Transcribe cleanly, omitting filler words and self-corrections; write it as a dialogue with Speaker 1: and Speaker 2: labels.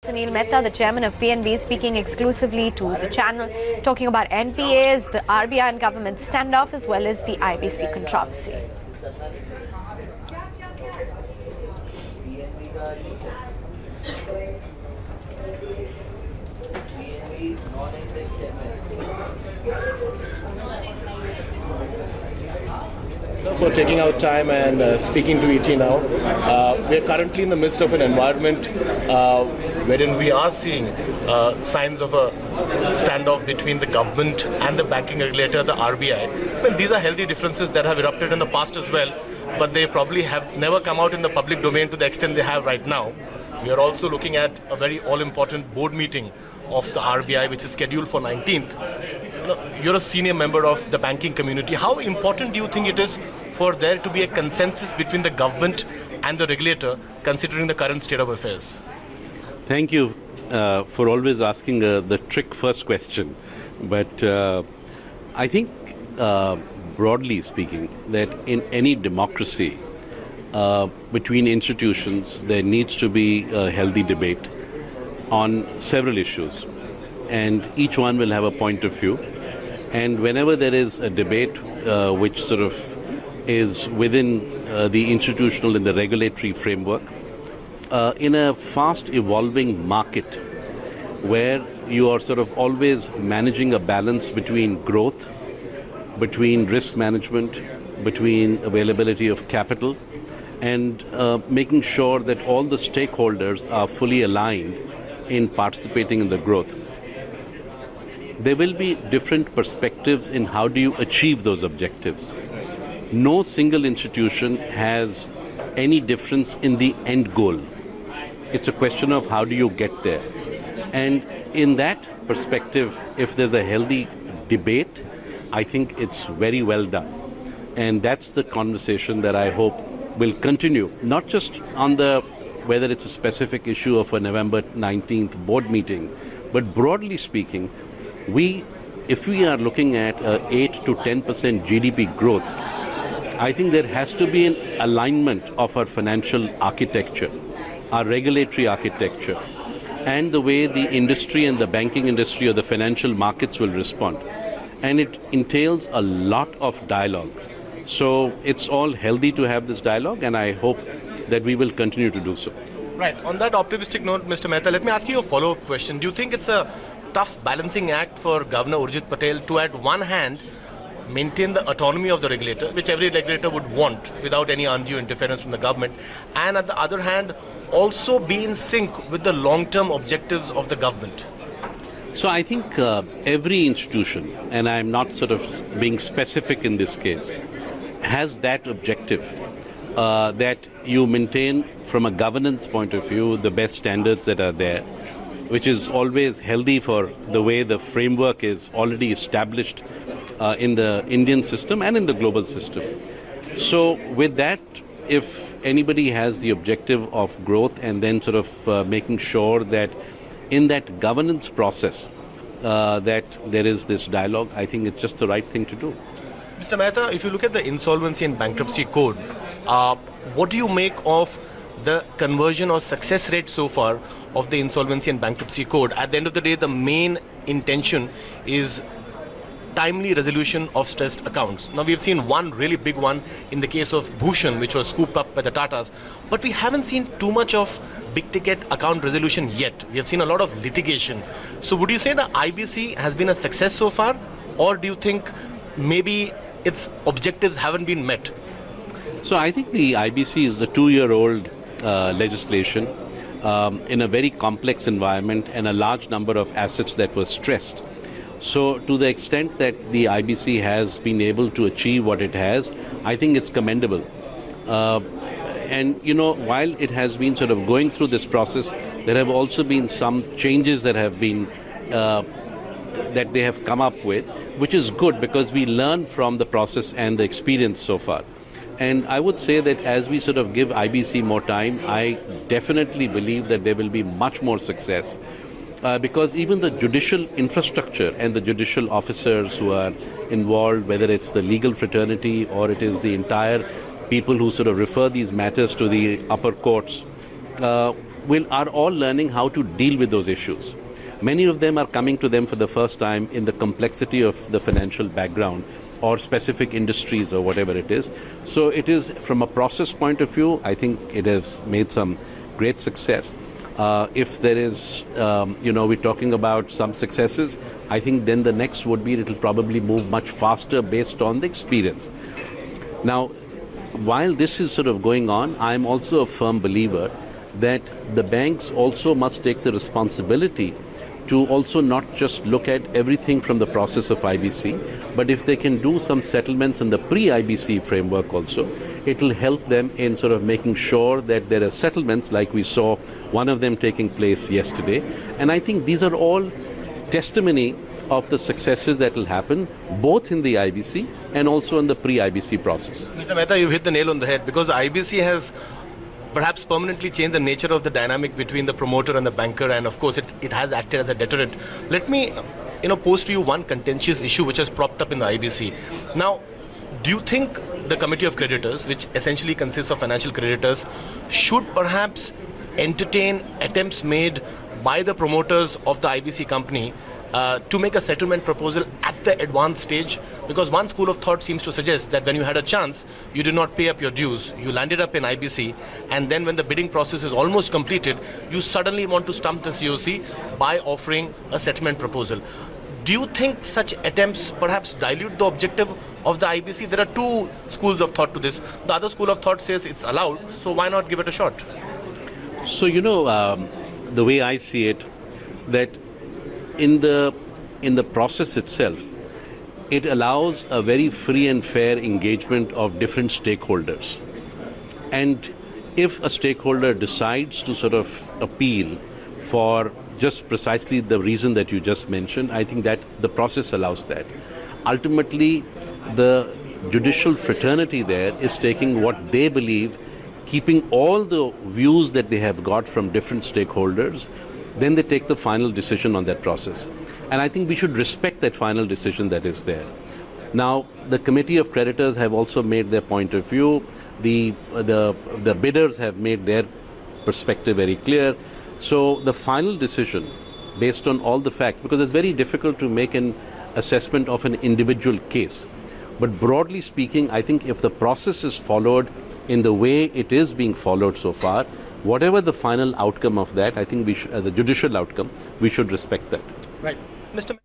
Speaker 1: Sunil Mehta, the chairman of PNB, speaking exclusively to the channel, talking about NPAs, the RBI and government standoff, as well as the IBC controversy.
Speaker 2: For taking out time and speaking to ET now. We are currently in the midst of an environment wherein we are seeing signs of a standoff between the government and the banking regulator, the RBI. Well, these are healthy differences that have erupted in the past as well, but they probably have never come out in the public domain to the extent they have right now. We are also looking at a very all-important board meeting of the RBI, which is scheduled for 19th. You're a senior member of the banking community. How important do you think it is for there to be a consensus between the government and the regulator, considering the current state of affairs?
Speaker 3: Thank you for always asking the trick first question. But I think, broadly speaking, that in any democracy, between institutions, there needs to be a healthy debate on several issues, and each one will have a point of view. And whenever there is a debate which sort of is within the institutional and the regulatory framework, in a fast evolving market where you are sort of always managing a balance between growth, between risk management, between availability of capital, and making sure that all the stakeholders are fully aligned in participating in the growth. There will be different perspectives in how do you achieve those objectives. No single institution has any difference in the end goal. It's a question of how do you get there. And in that perspective, if there's a healthy debate, I think it's very well done. And that's the conversation that I hope will continue, not just on the whether it's a specific issue of a November 19th board meeting, but broadly speaking, if we are looking at 8 to 10% GDP growth, I think there has to be an alignment of our financial architecture, our regulatory architecture, and the way the industry and the banking industry or the financial markets will respond. And it entails a lot of dialogue. So it's all healthy to have this dialogue, and I hope that we will continue to do so.
Speaker 2: Right. On that optimistic note, Mr. Mehta, let me ask you a follow-up question. Do you think it's a tough balancing act for Governor Urjit Patel to, at one hand, maintain the autonomy of the regulator, which every regulator would want without any undue interference from the government, and at the other hand, also be in sync with the long-term objectives of the government?
Speaker 3: So I think every institution, and I'm not sort of being specific in this case, has that objective, that you maintain from a governance point of view the best standards that are there, which is always healthy for the way the framework is already established in the Indian system and in the global system. So with that, if anybody has the objective of growth and then sort of making sure that in that governance process that there is this dialogue, I think it's just the right thing to do.
Speaker 2: Mr. Mehta, if you look at the Insolvency and Bankruptcy Code, what do you make of the conversion or success rate so far of the Insolvency and Bankruptcy Code? At the end of the day, the main intention is timely resolution of stressed accounts. Now, we've seen one really big one in the case of Bhushan, which was scooped up by the Tatas, but we haven't seen too much of big ticket account resolution yet. We have seen a lot of litigation. So would you say the IBC has been a success so far, or do you think maybe its objectives haven't been met?
Speaker 3: So I think the IBC is a 2-year-old legislation in a very complex environment and a large number of assets that were stressed. So to the extent that the IBC has been able to achieve what it has, I think it's commendable. And you know, while it has been sort of going through this process, there have also been some changes that have been that they have come up with, which is good because we learn from the process and the experience so far. And I would say that as we sort of give IBC more time, I definitely believe that there will be much more success. Because even the judicial infrastructure and the judicial officers who are involved, whether it's the legal fraternity or it is the entire people who sort of refer these matters to the upper courts, are all learning how to deal with those issues. Many of them are coming to them for the first time in the complexity of the financial background or specific industries or whatever it is. So it is, from a process point of view, I think it has made some great success. If there is, we're talking about some successes, I think then the next would be it will probably move much faster based on the experience. Now, while this is sort of going on, I'm also a firm believer that the banks also must take the responsibility to also not just look at everything from the process of IBC, but if they can do some settlements in the pre-IBC framework also, it will help them in sort of making sure that there are settlements like we saw one of them taking place yesterday. And I think these are all testimony of the successes that will happen both in the IBC and also in the pre-IBC process.
Speaker 2: Mr. Mehta, you've hit the nail on the head, because IBC has perhaps permanently changed the nature of the dynamic between the promoter and the banker, and of course it has acted as a deterrent. Let me pose to you one contentious issue which has propped up in the IBC. Now, do you think the committee of creditors, which essentially consists of financial creditors, should perhaps entertain attempts made by the promoters of the IBC company to make a settlement proposal at the advanced stage? Because one school of thought seems to suggest that when you had a chance, you did not pay up your dues, you landed up in IBC, and then when the bidding process is almost completed, you suddenly want to stump the COC by offering a settlement proposal. Do you think such attempts perhaps dilute the objective of the IBC? There are two schools of thought to this. The other school of thought says it's allowed, so why not give it a shot?
Speaker 3: So, the way I see it, that in the process itself, it allows a very free and fair engagement of different stakeholders. And if a stakeholder decides to sort of appeal for just precisely the reason that you just mentioned, I think that the process allows that. Ultimately, the judicial fraternity there is taking what they believe, keeping all the views that they have got from different stakeholders, then they take the final decision on that process. And I think we should respect that final decision that is there. Now, the committee of creditors have also made their point of view. The bidders have made their perspective very clear. So the final decision, based on all the facts, because it's very difficult to make an assessment of an individual case. But broadly speaking, I think if the process is followed in the way it is being followed so far, whatever the final outcome of that, I think we should, the judicial outcome, we should respect that.
Speaker 2: Right. Mr.